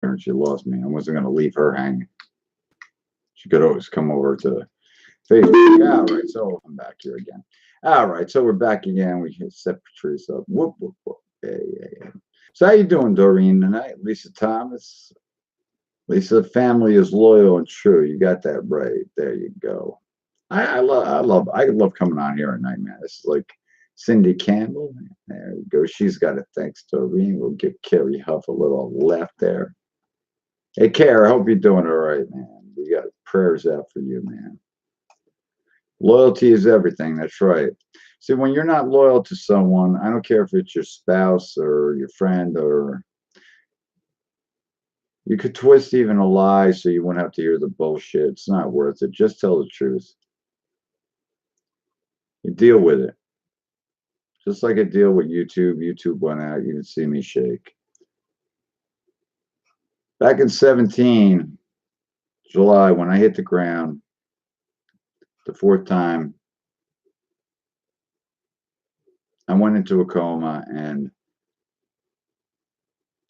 And she lost me. I wasn't going to leave her hanging. She could always come over to Facebook. All right, so I'm back here again. All right, so we're back again. We hit set Patrice up. Whoop, whoop, whoop. Yeah, yeah, yeah. So how you doing, Doreen, tonight? Lisa Thomas. Lisa, the family is loyal and true. You got that right. There you go. I love coming on here at night, man. This is like Cindy Campbell. There you go. She's got it. Thanks, Doreen. We'll give Carrie Huff a little left there. Hey, Carrie, I hope you're doing all right, man. We got prayers out for you, man. Loyalty is everything. That's right. See, when you're not loyal to someone, I don't care if it's your spouse or your friend, or you could twist even a lie so you wouldn't have to hear the bullshit. It's not worth it. Just tell the truth. You deal with it. Just like I deal with YouTube. YouTube went out. You can see me shake. Back in 17, July, when I hit the ground the fourth time, I went into a coma and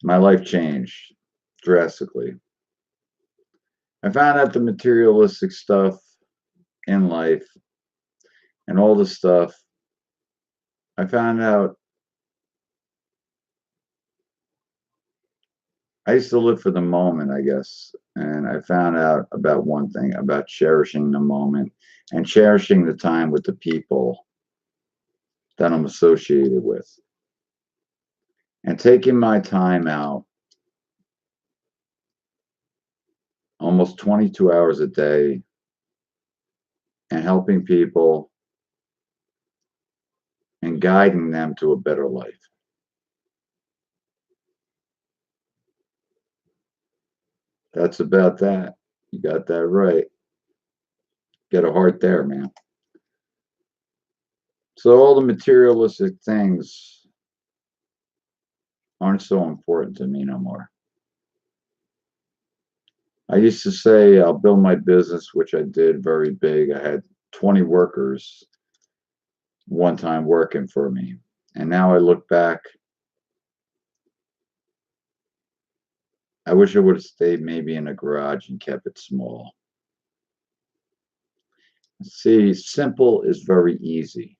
my life changed drastically. I found out the materialistic stuff in life and all the stuff. I found out I used to live for the moment, I guess. And I found out about one thing, about cherishing the moment and cherishing the time with the people that I'm associated with. And taking my time out almost 22 hours a day and helping people and guiding them to a better life. That's about that. You got that right. Get a heart there, man. So all the materialistic things aren't so important to me no more. I used to say I'll build my business, which I did very big. I had 20 workers one time working for me. And now I look back, I wish I would have stayed maybe in a garage and kept it small. See, simple is very easy.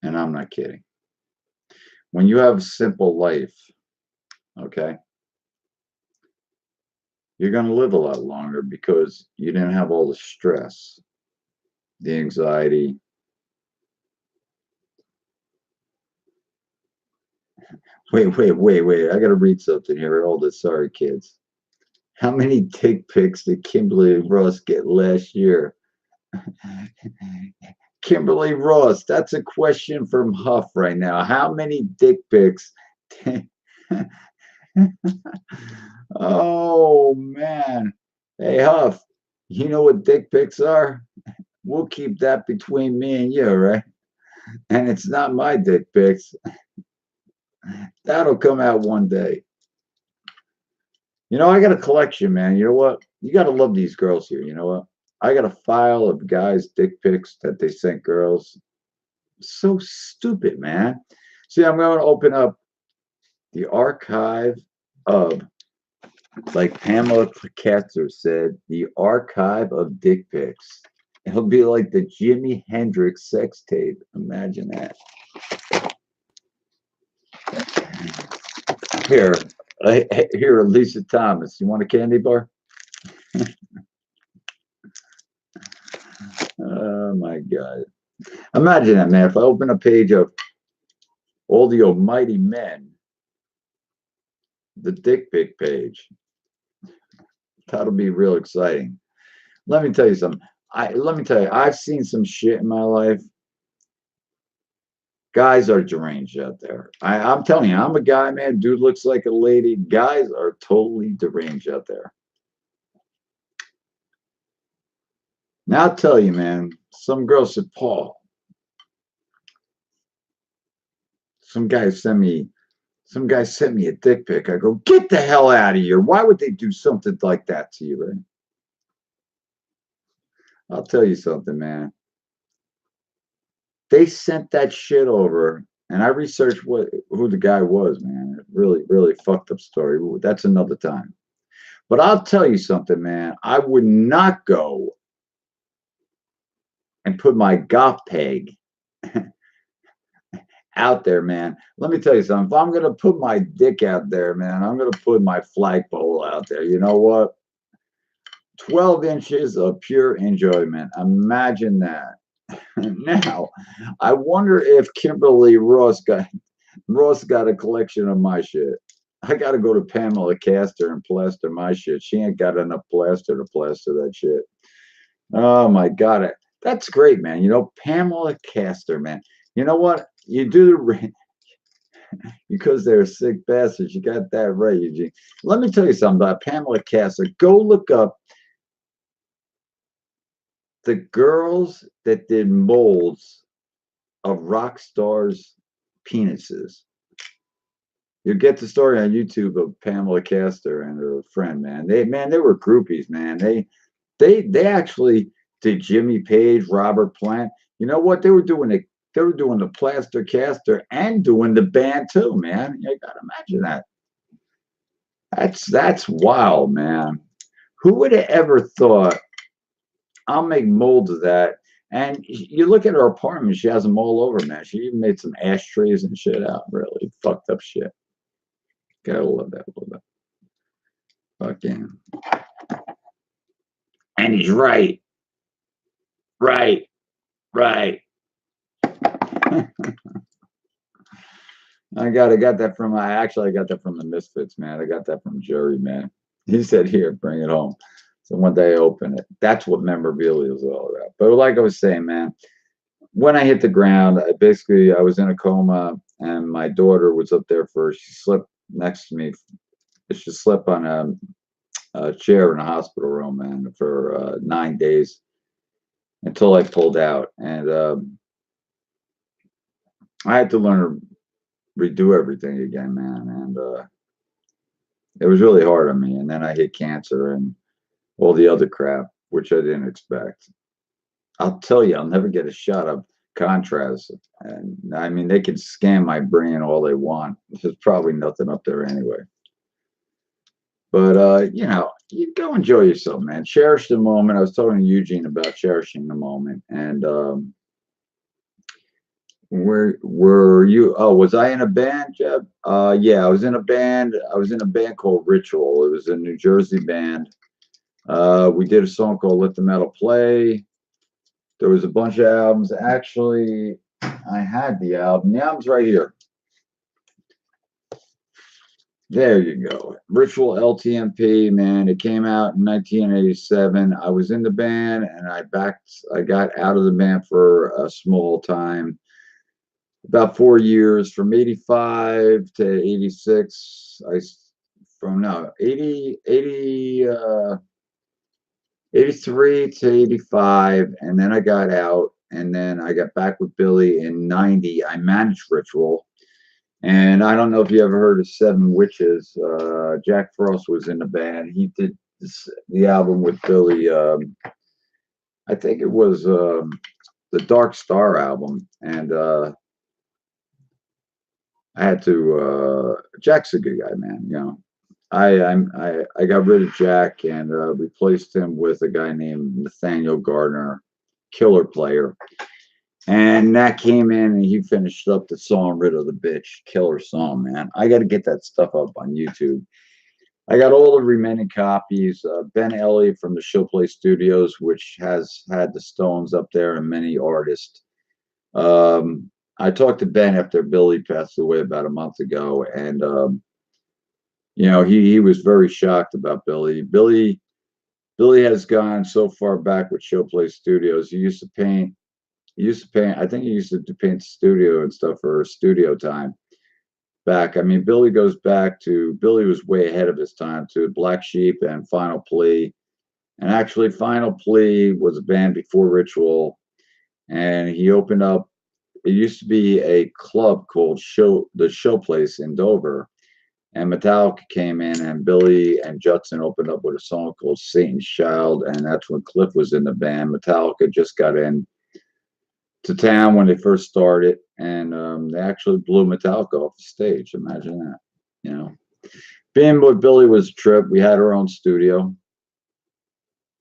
And I'm not kidding. When you have a simple life, okay, you're going to live a lot longer because you didn't have all the stress, the anxiety. Wait. I got to read something here. Hold it. Sorry, kids. How many dick pics did Kimberly Ross get last year? Kimberly Ross, that's a question from Huff right now. How many dick pics? Oh, man. Hey, Huff, you know what dick pics are? We'll keep that between me and you, right? And it's not my dick pics. That'll come out one day. You know, I got a collection, man. You know what? You got to love these girls here. You know what? I got a file of guys' dick pics that they sent girls. So stupid, man. See, I'm going to open up the archive of, like Pamela Katzer said, the archive of dick pics. It'll be like the Jimi Hendrix sex tape. Imagine that. Here, Lisa Thomas. You want a candy bar? Oh my God. Imagine that, man. If I open a page of all the almighty men, the dick pic page, that'll be real exciting. Let me tell you something. I've seen some shit in my life. Guys are deranged out there. I'm telling you, I'm a guy, man. Dude looks like a lady. Guys are totally deranged out there. Now I'll tell you, man, some girl said, Paul, some guy sent me a dick pic. I go, get the hell out of here. Why would they do something like that to you, right? I'll tell you something, man. They sent that shit over And I researched who the guy was, man. It really, really fucked up story. That's another time. But I'll tell you something, man. I would not go and put my golf peg out there, man. Let me tell you something. If I'm gonna put my dick out there, man, I'm gonna put my flagpole out there. You know what? 12 inches of pure enjoyment. Imagine that. Now, I wonder if Kimberly Ross got a collection of my shit. I got to go to Pamela Castor and plaster my shit. She ain't got enough plaster to plaster that shit. Oh my God. That's great, man. You know, Pamela Castor, man. You know what? You do because they're sick bastards. You got that right, Eugene. Let me tell you something about Pamela Castor. Go look up the girls that did molds of rock stars' penises. You get the story on YouTube of Pamela Castor and her friend, man. They were groupies, man. They actually did Jimmy Page, Robert Plant. You know what? They were doing the plaster caster and doing the band too, man. You gotta imagine that. That's wild, man. Who would have ever thought I'll make molds of that? And you look at her apartment, she has them all over, man. She even made some ashtrays and shit out. Really fucked up shit. Gotta love that a little bit. Fucking. And he's right. Right. Right. I got that from I got that from the Misfits, man. I got that from Jerry, man. He said, "Here, bring it home." So one day I open it. That's what memorabilia is all about. But like I was saying, man, when I hit the ground, I was in a coma, and my daughter was up there first. She slept next to me. She slept on a chair in a hospital room, man, for 9 days until I pulled out, and I had to learn to redo everything again, man, and it was really hard on me. And then I hit cancer and all the other crap, which I didn't expect. I'll tell you, I'll never get a shot of contrast. And I mean, they can scan my brain all they want. There's probably nothing up there anyway. But you know, you go enjoy yourself, man. Cherish the moment. I was talking to Eugene about cherishing the moment, and where were you? Oh, was I in a band, Jeb? Yeah, I was in a band. I was in a band called Ritual. It was a New Jersey band. We did a song called "Let the Metal Play." There was a bunch of albums. Actually, I had the album. The album's right here. There you go. Ritual LTMP, man. It came out in 1987. I was in the band, and I got out of the band for a small time, about 4 years, from 85 to 86. From no, 83 to 85, and then I got out, and then I got back with Billy in 90. I managed Ritual. And I don't know if you ever heard of Seven Witches. Jack Frost was in the band. He did the album with Billy. I think it was the Dark Star album. And I had to. Jack's a good guy, man. You know, I got rid of Jack and replaced him with a guy named Nathaniel Gardner, killer player. And that came in and he finished up the song "Rid of the Bitch." Killer song, man. I got to get that stuff up on YouTube. I got all the remaining copies. Ben Elliott from the Showplay Studios, which has had the Stones up there and many artists. I talked to Ben after Billy passed away about a month ago, and you know, he was very shocked about Billy. Billy has gone so far back with Showplay Studios. He used to paint. I think he used to paint studio and stuff for studio time back. I mean, Billy was way ahead of his time to Black Sheep and Final Plea. And actually, Final Plea was a band before Ritual. And he opened up, it used to be a club called the Show Place in Dover. And Metallica came in, and Billy and Judson opened up with a song called Satan's Child. And that's when Cliff was in the band. Metallica just got in. to town when they first started, and they actually blew Metallica off the stage. Imagine that. You know, being with Billy was a trip. We had our own studio.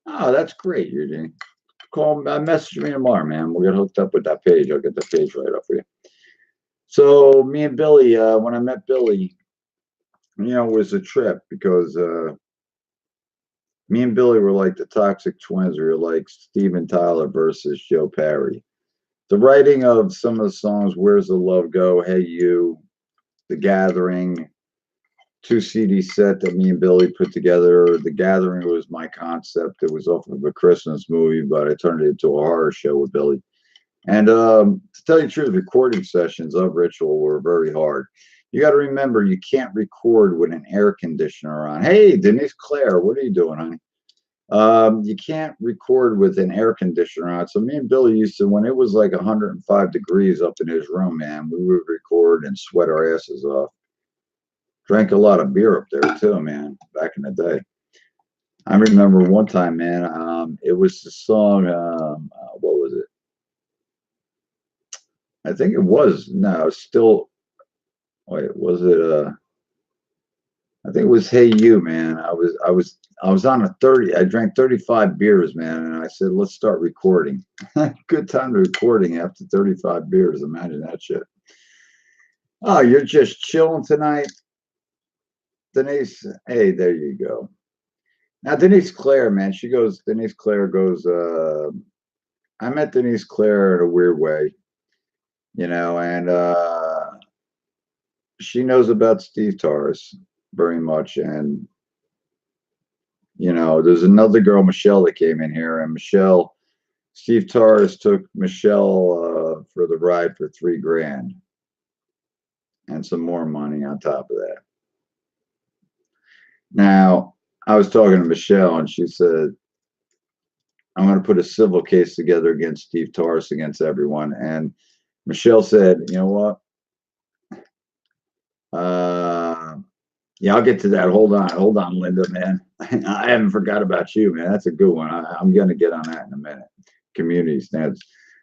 Oh, that's great, Eugene. Call, message me tomorrow, man. We'll get hooked up with that page. I'll get the page right up for you. So me and Billy, when I met Billy, it was a trip because me and Billy were like the Toxic Twins. We were like Steven Tyler versus Joe Perry. The writing of some of the songs, Where's the Love Go, Hey You, The Gathering, 2 CD set that me and Billy put together. The Gathering was my concept. It was off of a Christmas movie, but I turned it into a horror show with Billy. And to tell you the truth, recording sessions of Ritual were very hard. You got to remember, you can't record with an air conditioner on. Hey, Denise Claire, what are you doing, honey? You can't record with an air conditioner on. So me and Billy used to, when it was like 105 degrees up in his room, man, we would record and sweat our asses off. Drank a lot of beer up there too, man, back in the day. I remember one time, man, it was the song, what was it? I think it was, no, still, wait, was it, I think it was Hey You, man. I was on a 30. I drank 35 beers, man, and I said, let's start recording. Good time to recording after 35 beers. Imagine that shit. Oh, you're just chilling tonight, Denise. Hey, there you go. Now, Denise Claire, man, Denise Claire goes, I met Denise Claire in a weird way, and she knows about Steve Torres very much. And there's another girl, Michelle, that came in here, and Steve Torres took Michelle for the ride for $3,000 and some more money on top of that. Now, I was talking to Michelle, and she said, I'm going to put a civil case together against Steve Torres, against everyone. And Michelle said, you know what? Yeah, I'll get to that. Hold on, Linda, man. I haven't forgot about you, man. That's a good one. I'm going to get on that in a minute. Community standards.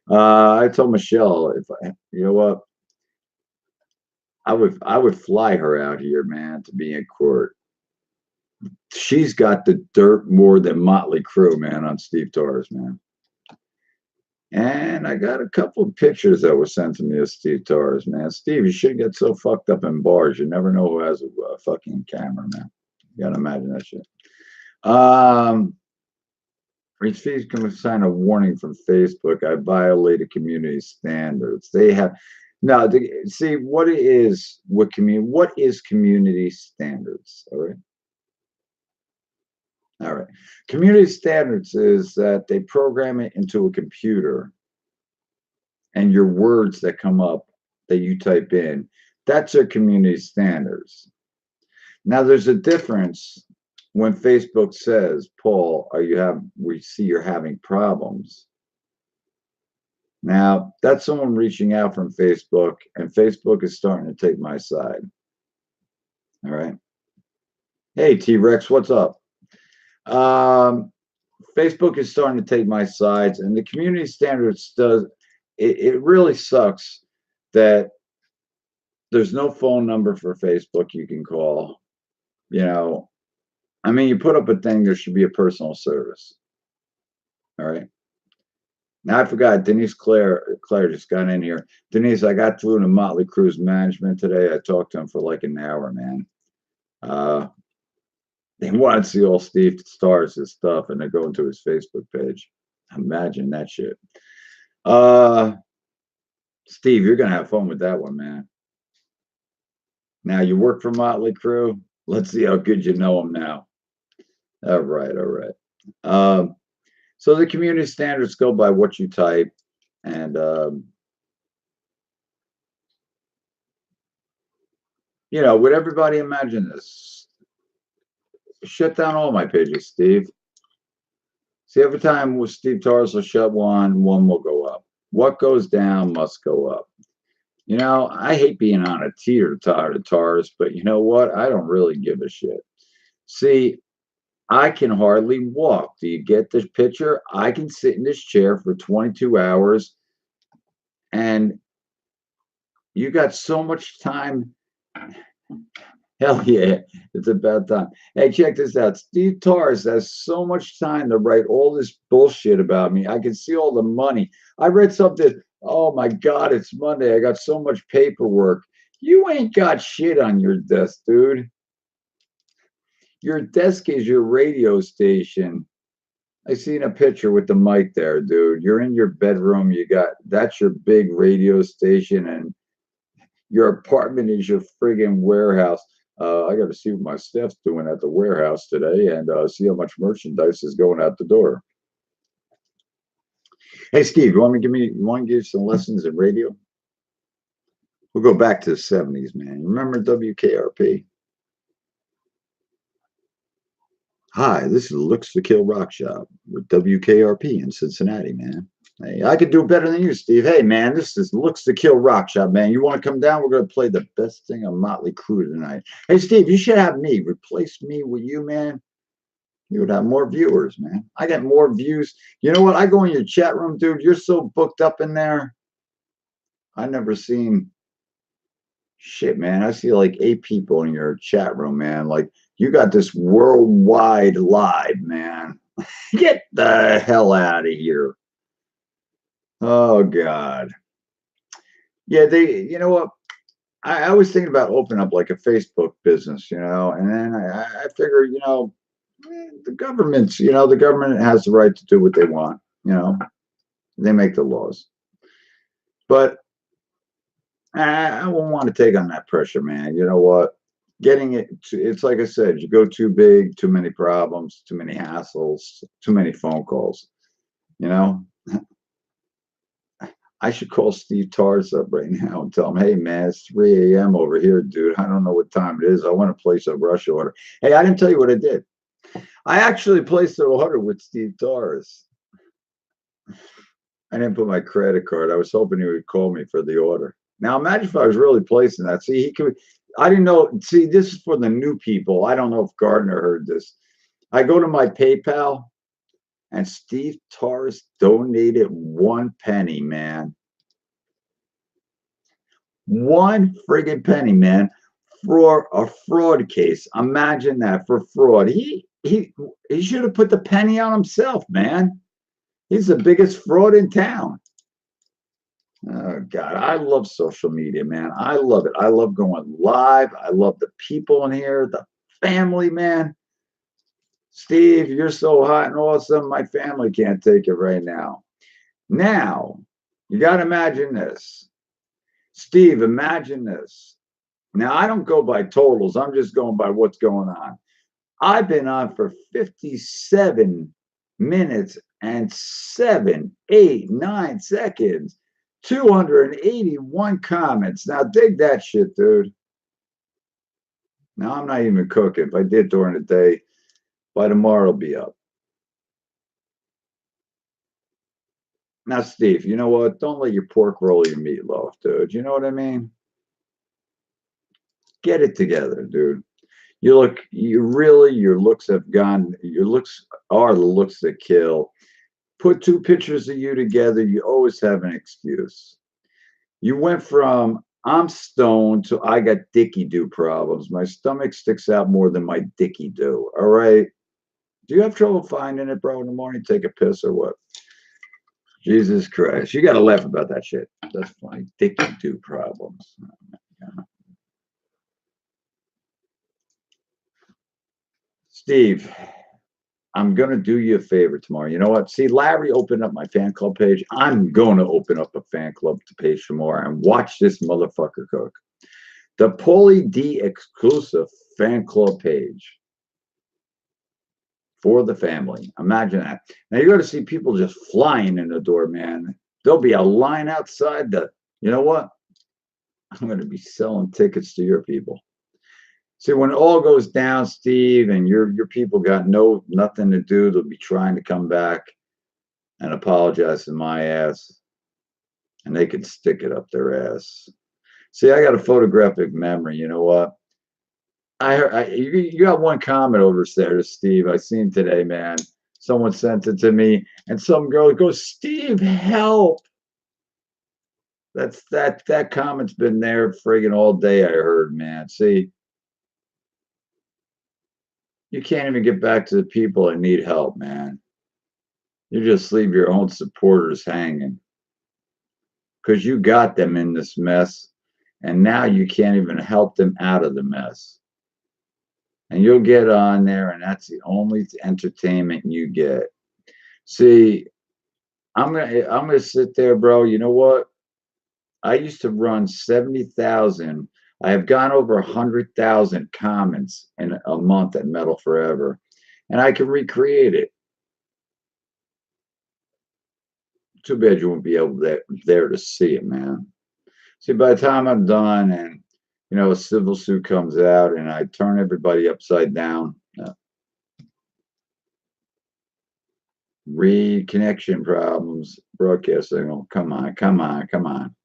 I told Michelle, you know what, I would fly her out here, man, to be in court. She's got the dirt more than Motley Crue, man, on Steve Torres, man. And I got a couple of pictures that were sent to me of Steve Torres, man. Steve, you should get so fucked up in bars. You never know who has a fucking camera, man. You gotta imagine that shit. Fees can sign a warning from Facebook. I violated community standards. They have now. See what it is. What is community standards? All right. All right. Community standards is that they program it into a computer, and your words that come up that you type in, that's their community standards. Now, there's a difference when Facebook says, Paul, we see you're having problems. Now, that's someone reaching out from Facebook, and Facebook is starting to take my side. All right. Hey, T-Rex, what's up? Facebook is starting to take my sides, and the community standards it really sucks that there's no phone number for Facebook you can call. I mean, you put up a thing, there should be a personal service. All right. Now I forgot, Denise Claire just got in here. Denise, I got through to Motley Crue's management today. I talked to him for like an hour, man. They want to see all Steve Stars and stuff, and they're going to his Facebook page. Imagine that shit. Steve, you're gonna have fun with that one, man. Now you work for Motley Crue. Let's see how good you know him now. All right. So the community standards go by what you type, and would everybody imagine this? Shut down all my pages, Steve. See, every time with Steve Torres will shut one will go up. What goes down must go up. I hate being on a teeter-totter to Torres, but you know what? I don't really give a shit. See, I can hardly walk. Do you get this picture? I can sit in this chair for 22 hours and you got so much time. Hell yeah, it's about time. Hey, check this out. Steve Torres has so much time to write all this bullshit about me. I can see all the money. I read something. Oh my God, it's Monday. I got so much paperwork. You ain't got shit on your desk, dude. Your desk is your radio station. I seen a picture with the mic there, dude. You're in your bedroom. That's your big radio station, and your apartment is your friggin' warehouse. I got to see what my staff's doing at the warehouse today and see how much merchandise is going out the door. Hey, Steve, you want to give you some lessons in radio? We'll go back to the 70s, man. Remember WKRP? Hi, this is Looks to Kill Rock Shop with WKRP in Cincinnati, man. Hey, I could do better than you, Steve. Hey, man, this is Looks to Kill Rock Shop, man. You want to come down? We're going to play the best thing on Motley Crue tonight. Hey, Steve, you should have me. Replace me with you, man. You would have more viewers, man. I get more views. You know what? I go in your chat room, dude. You're so booked up in there. I never seen shit, man. I see like 8 people in your chat room, man. Like, you got this worldwide live, man. Get the hell out of here. Oh, God. Yeah, you know what? I was thinking about opening up like a Facebook business, and then I figure, the government has the right to do what they want, they make the laws. But I won't want to take on that pressure, man. You know what? It's like I said, you go too big, too many problems, too many hassles, too many phone calls, you know? I should call Steve Torres up right now and tell him, hey, man, it's 3 a.m. over here, dude. I don't know what time it is. I want to place a rush order. Hey, I didn't tell you what I did. I actually placed an order with Steve Torres. I didn't put my credit card. I was hoping he would call me for the order. Now, imagine if I was really placing that. See, he could. I didn't know. See, this is for the new people. I don't know if Gardner heard this. I go to my PayPal, and Steve Torres donated 1 penny, man. 1 friggin' penny, man, for a fraud case. Imagine that, for fraud. He should have put the penny on himself, man. He's the biggest fraud in town. Oh, God, I love social media, man. I love it. I love going live. I love the people in here, the family, man. Steve, you're so hot and awesome. My family can't take it right now. Now, you got to imagine this. Steve, imagine this. Now, I don't go by totals. I'm just going by what's going on. I've been on for 57 minutes and 7, 8, 9 seconds. 281 comments. Now, dig that shit, dude. Now, I'm not even cooking. If I did during the day, by tomorrow, it'll be up. Now, Steve, you know what? Don't let your pork roll your meatloaf, dude. You know what I mean? Get it together, dude. Your looks have gone, your looks are the looks that kill. Put 2 pictures of you together, you always have an excuse. You went from I'm stoned to I got dicky-do problems. My stomach sticks out more than my dicky-do, all right? Do you have trouble finding it, bro, in the morning? Take a piss or what? Jesus Christ. You got to laugh about that shit. That's my dicky-do problems. Steve, I'm going to do you a favor tomorrow. You know what? See, Larry opened up my fan club page. I'm going to open up a fan club page tomorrow and watch this motherfucker cook. The Paulie D exclusive fan club page for the family. Imagine that. Now, you're going to see people just flying in the door, man. There'll be a line outside you know what? I'm going to be selling tickets to your people. See, when it all goes down, Steve, and your people got nothing to do, they'll be trying to come back and apologize to my ass, and they can stick it up their ass. See, I got a photographic memory. You know what? You got 1 comment over there, Steve. I seen today, man. Someone sent it to me, and some girl goes, Steve, help. That comment's been there friggin' all day, I heard, man. See, you can't even get back to the people that need help, man. You just leave your own supporters hanging because you got them in this mess, and now you can't even help them out of the mess. And you'll get on there, and that's the only entertainment you get. See, I'm gonna sit there, bro. You know what? I used to run 70,000. I have gone over 100,000 comments in a month at Metal Forever, and I can recreate it. Too bad you won't be able there to see it, man. See, by the time I'm done and a civil suit comes out and I turn everybody upside down, read connection problems, broadcast signal. Come on, come on, come on.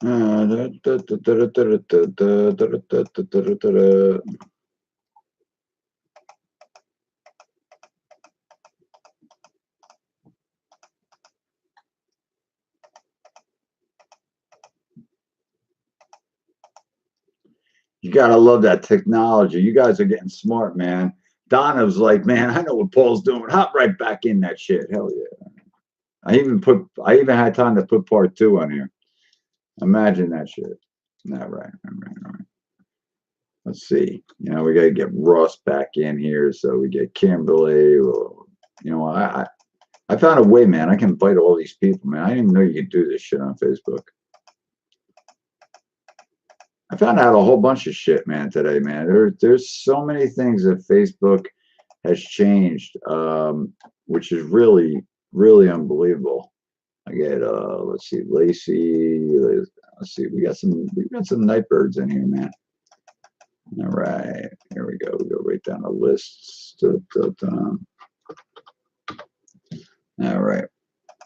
You gotta love that technology. You guys are getting smart, man. Donna's like, man, I know what Paul's doing. Hop right back in that shit. Hell yeah. I even had time to put part two on here. Imagine that shit. All right, all right, all right. Let's see. We gotta get Ross back in here, so we get Kimberly. Well, I found a way, man. I can invite all these people, man. I didn't even know you could do this shit on Facebook. I found out a whole bunch of shit, man, today, man. There's so many things that Facebook has changed, which is really, really unbelievable. I get let's see, Lacey. Let's see, we got some night birds in here, man. All right, here we go. We go right down the list. All right,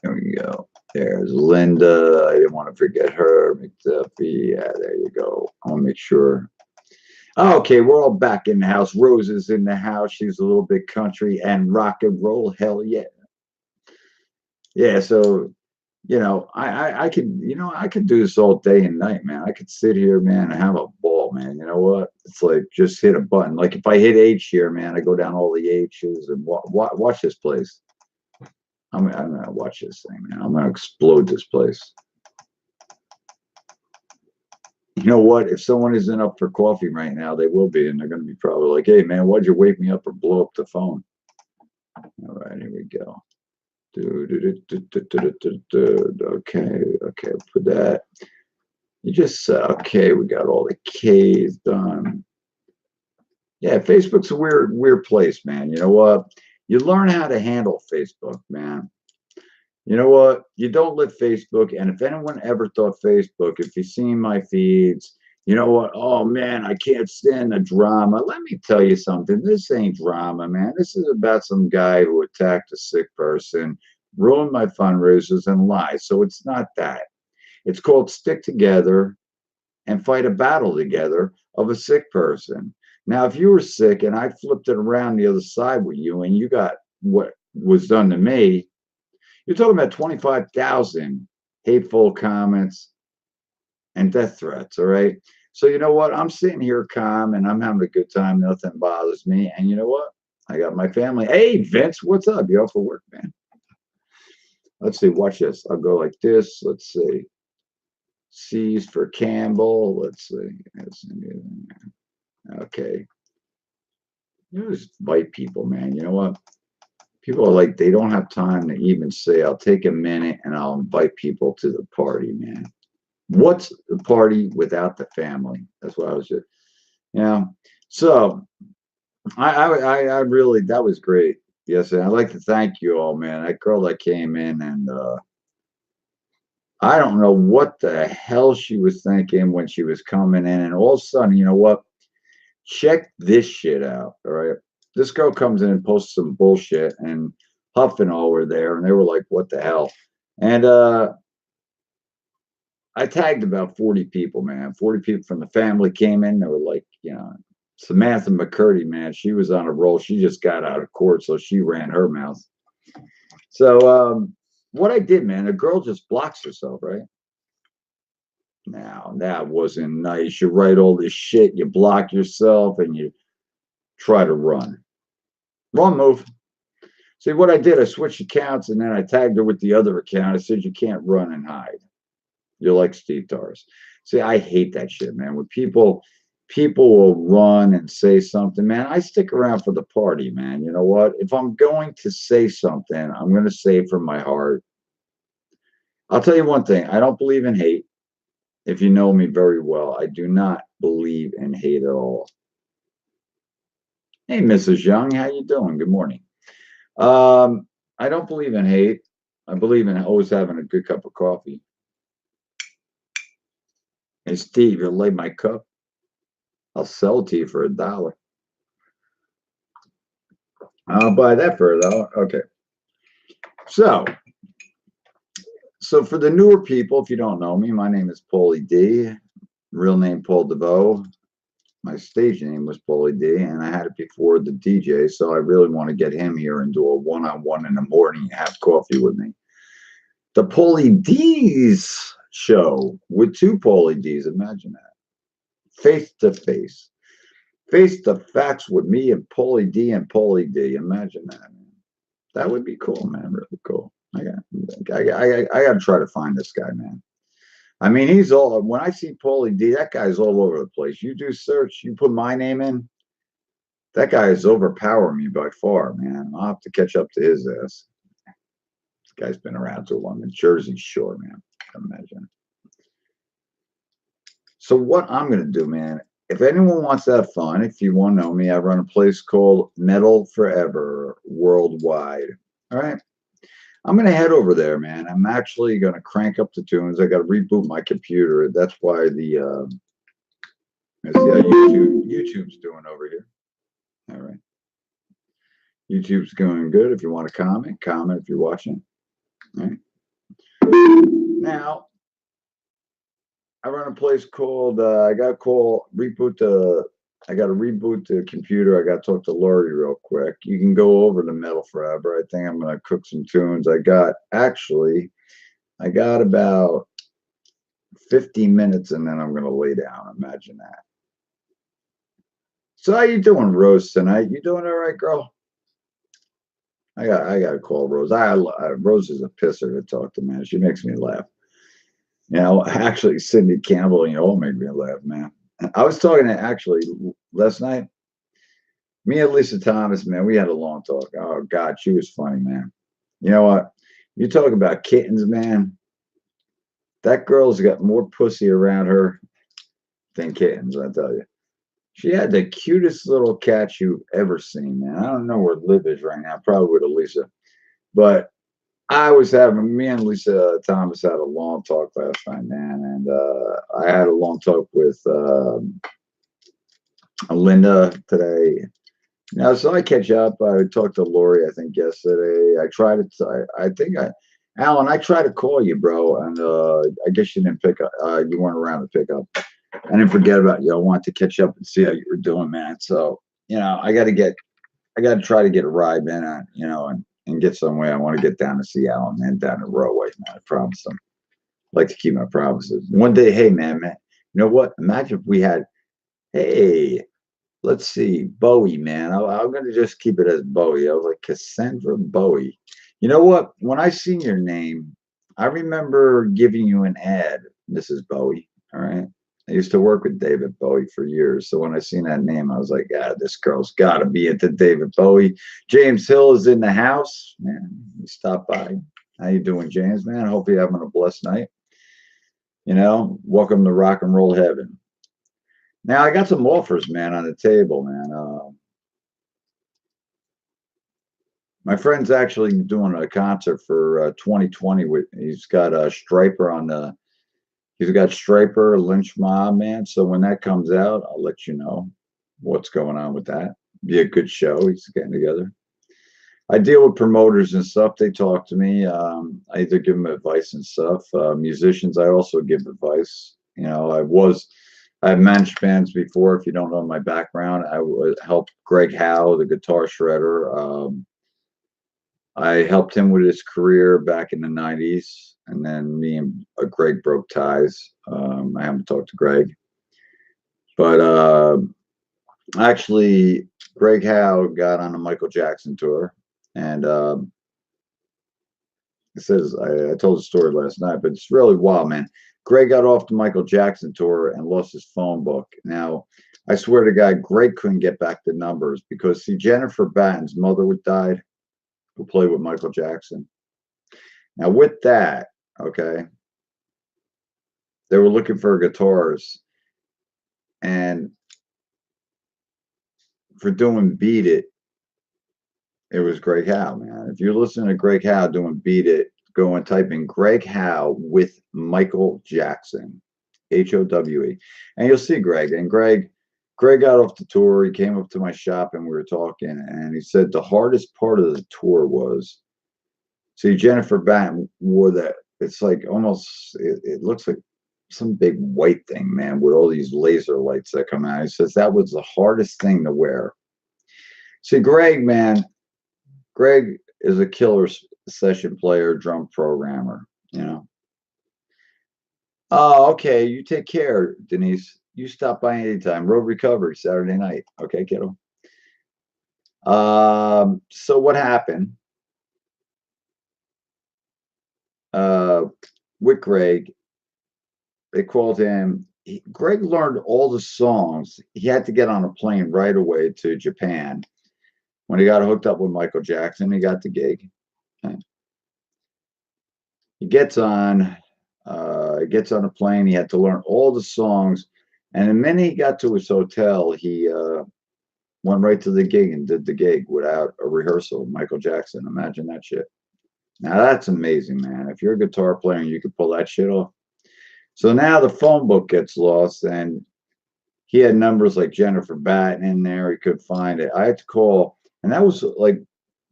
here we go. There's Linda. I didn't want to forget her. McDuffie. Yeah, there you go. I want to make sure. Okay, we're all back in the house. Rose is in the house. She's a little bit country and rock and roll. Hell yeah. Yeah, so I could do this all day and night, man. I could sit here, man, and have a ball, man. You know what? It's like just hit a button. Like if I hit H here, man, I go down all the H's and watch this place. I'm gonna watch this thing, man. I'm gonna explode this place. You know what? If someone isn't up for coffee right now, they will be, and they're gonna be probably like, "Hey, man, why'd you wake me up or blow up the phone?" All right, here we go. Okay, for that. You just okay, we got all the K's done. Yeah, Facebook's a weird place, man. You know what? You learn how to handle Facebook, man. You know what? You don't live Facebook. And if anyone ever thought Facebook, if you've seen my feeds, you know what? Oh man, I can't stand the drama. Let me tell you something. This ain't drama, man. This is about some guy who attacked a sick person, ruined my fundraisers, and lied. So it's not that. It's called stick together and fight a battle together of a sick person. Now, if you were sick and I flipped it around the other side with you and you got was done to me, you're talking about 25,000 hateful comments and death threats. All right. So you know what? I'm sitting here calm and I'm having a good time. Nothing bothers me. And you know what? I got my family. Hey, Vince, what's up? You off for work, man? Let's see. Watch this. I'll go like this. Let's see. C's for Campbell. Let's see. Okay. You just invite people, man. You know what? People are like, they don't have time to even say, I'll take a minute and I'll invite people to the party, man. What's the party without the family? That's what I was just, you know. So I really, that was great. Yes, and I'd like to thank you all, man. That girl that came in and I don't know what the hell she was thinking when she was coming in, and all of a sudden, you know what? Check this shit out. All right. This girl comes in and posts some bullshit, and Huff and all were there, and they were like, what the hell? And I tagged about 40 people, man. 40 people from the family came in. They were like, you know, Samantha McCurdy, man, she was on a roll. She just got out of court, so she ran her mouth. So what I did, man, a girl just blocks herself, right? Now, that wasn't nice. You write all this shit, you block yourself, and you try to run. Wrong move. See, what I did, I switched accounts, and then I tagged her with the other account. I said, you can't run and hide. You're like Steve Torres. See, I hate that shit, man. When people will run and say something, man, I stick around for the party, man. You know what? If I'm going to say something, I'm going to say it from my heart. I'll tell you one thing. I don't believe in hate. If you know me very well, I do not believe in hate at all. Hey, Mrs. Young, how you doing? Good morning. I don't believe in hate. I believe in always having a good cup of coffee. Hey, Steve, you'll lay my cup. I'll sell it to you for $1. I'll buy that for $1. Okay. So for the newer people, if you don't know me, my name is Paulie D. Real name Paul DeVoe. My stage name was Paulie D, and I had it before the DJ, so I really want to get him here and do a one-on-one in the morning and have coffee with me. The Paulie D's show with two Paulie D's. Imagine that. Face to face. Face the facts with me and Paulie D and Paulie D. Imagine that, man. That would be cool, man. Really cool. I got to try to find this guy, man. I mean, he's all, when I see Paulie D, that guy's all over the place. You do search, you put my name in, that guy is overpowering me by far, man. I'll have to catch up to his ass. This guy's been around too long. In Jersey Shore, man. Imagine. So what I'm going to do, man, if anyone wants to have fun, if you want to know me, I run a place called Metal Forever Worldwide. All right. I'm going to head over there, man. I'm actually going to crank up the tunes. I got to reboot my computer. That's why the let's see how YouTube's doing over here. All right. YouTube's going good. If you want to comment if you're watching. All right. Now, I run a place called I got to reboot the computer. I got to talk to Lori real quick. You can go over to Metal Forever. I think I'm going to cook some tunes. I got about 50 minutes and then I'm going to lay down. Imagine that. So how you doing, Rose, tonight? You doing all right, girl? I got to call Rose. Rose is a pisser to talk to, man. She makes me laugh. You know, actually, Cindy Campbell, you all make me laugh, man. I was talking to actually last night. Me and Lisa Thomas, man, we had a long talk. Oh God, she was funny, man. You know what? You talk about kittens, man. That girl's got more pussy around her than kittens, I tell you. She had the cutest little cat you've ever seen, man. I don't know where Liv is right now, probably with Elisa. But me and Lisa Thomas had a long talk last night, man. And I had a long talk with Linda today. Now, so I catch up. I talked to Lori, I think, yesterday. Alan, I tried to call you, bro. And I guess you didn't pick up. You weren't around to pick up. I didn't forget about you. I wanted to catch up and see how you were doing, man. So, you know, I got to try to get a ride, man. and get somewhere. I want to get down to Seattle and then down to Roadway, man. I promise them. I like to keep my promises. One day, hey, man, you know what? Imagine if we had, hey, let's see, Bowie, man. I'm going to just keep it as Bowie. I was like, Cassandra Bowie. You know what? When I seen your name, I remember giving you an ad, Mrs. Bowie. All right. I used to work with David Bowie for years. So when I seen that name, I was like, this girl's got to be into David Bowie. James Hill is in the house. Man, he stopped by. How you doing, James, man? I hope you're having a blessed night. You know, welcome to rock and roll heaven. Now, I got some offers, man, on the table, man. My friend's actually doing a concert for 2020. He's got a Striper on the. He's got Striper, Lynch Mob, man. So when that comes out, I'll let you know what's going on with that. Be a good show. He's getting together. I deal with promoters and stuff. They talk to me. I either give them advice and stuff. Musicians, I also give advice. You know, I've managed bands before. If you don't know my background, I would help Greg Howe, the guitar shredder. I helped him with his career back in the 90s. And then me and Greg broke ties. I haven't talked to Greg. But actually, Greg Howe got on a Michael Jackson tour. And it says, I told the story last night, but it's really wild, man. Greg got off the Michael Jackson tour and lost his phone book. Now, I swear to God, Greg couldn't get back the numbers because, see, Jennifer Batten's mother died, who played with Michael Jackson. Now, with that, okay, they were looking for guitars, and for doing Beat It, it was Greg Howe, man. If you're listening to Greg Howe doing Beat It, go and type in Greg Howe with Michael Jackson, Howe, and you'll see Greg. And Greg got off the tour. He came up to my shop and we were talking, and he said the hardest part of the tour was, see, Jennifer Batten wore that. It's like almost, it looks like some big white thing, man, with all these laser lights that come out. He says that was the hardest thing to wear. See, Greg, man, Greg is a killer session player, drum programmer, you know. Oh, okay. You take care, Denise. You stop by anytime. Road Recovery, Saturday night. Okay, kiddo. So what happened? With Greg, they called him. Greg learned all the songs. He had to get on a plane right away to Japan. When he got hooked up with Michael Jackson, he got the gig. Okay. He gets on a plane. He had to learn all the songs. And the minute he got to his hotel, he went right to the gig and did the gig without a rehearsal. Michael Jackson. Imagine that shit. Now that's amazing, man. If you're a guitar player and you can pull that shit off. So now the phone book gets lost, and he had numbers like Jennifer Batten in there. He could find it. I had to call, and that was like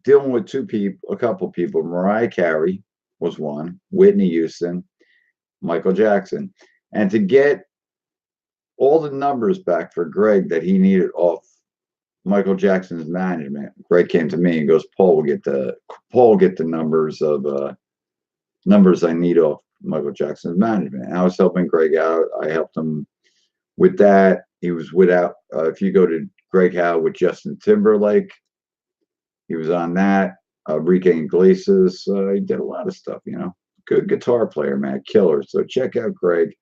dealing with a couple people. Mariah Carey was one, Whitney Houston, Michael Jackson. And to get all the numbers back for Greg that he needed off Michael Jackson's management, Greg came to me and goes, Paul will get the numbers I need off Michael Jackson's management. And I was helping Greg out. I helped him with that. He was without, if you go to Greg Howe with Justin Timberlake, he was on that. Enrique Iglesias, he did a lot of stuff, you know. Good guitar player, man, killer. So check out Greg.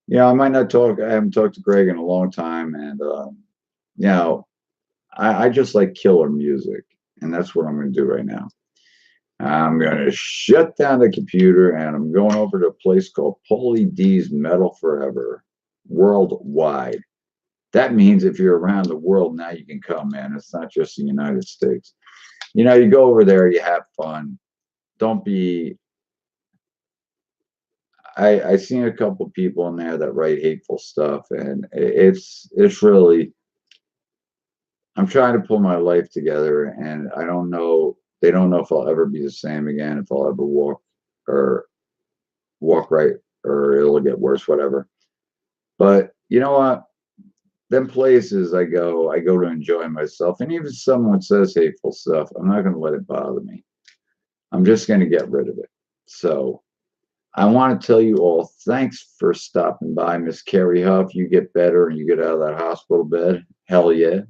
Yeah, I haven't talked to Greg in a long time. And, you know, I just like killer music. And that's what I'm going to do right now. I'm going to shut down the computer and I'm going over to a place called Paulie D's Metal Forever worldwide. That means if you're around the world now, you can come, man. It's not just the United States. You know, you go over there, you have fun. Don't be. I seen a couple people in there that write hateful stuff, and it's really. I'm trying to pull my life together, and I don't know. They don't know if I'll ever be the same again, if I'll ever walk right, or it'll get worse, whatever. But you know what? Them places I go to enjoy myself. And even if someone says hateful stuff, I'm not going to let it bother me. I'm just going to get rid of it. So I want to tell you all, thanks for stopping by, Miss Carrie Huff. You get better and you get out of that hospital bed. Hell yeah.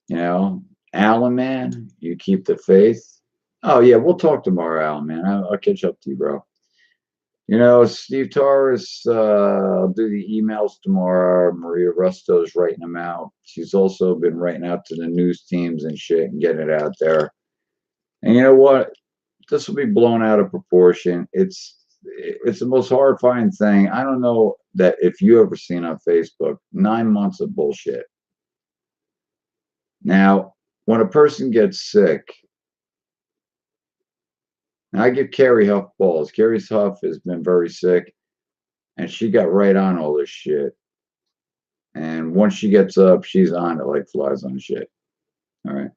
You know, Alan, man, you keep the faith. Oh, yeah, we'll talk tomorrow, Alan, man. I'll catch up to you, bro. You know, Steve Torres, I'll do the emails tomorrow. Maria Rusto's writing them out. She's also been writing out to the news teams and shit and getting it out there. And you know what? This will be blown out of proportion. It's the most horrifying thing. I don't know that if you ever seen on Facebook, 9 months of bullshit. Now, when a person gets sick, and I give Carrie Huff balls. Carrie Huff has been very sick, and she got right on all this shit. And once she gets up, she's on it like flies on shit. All right.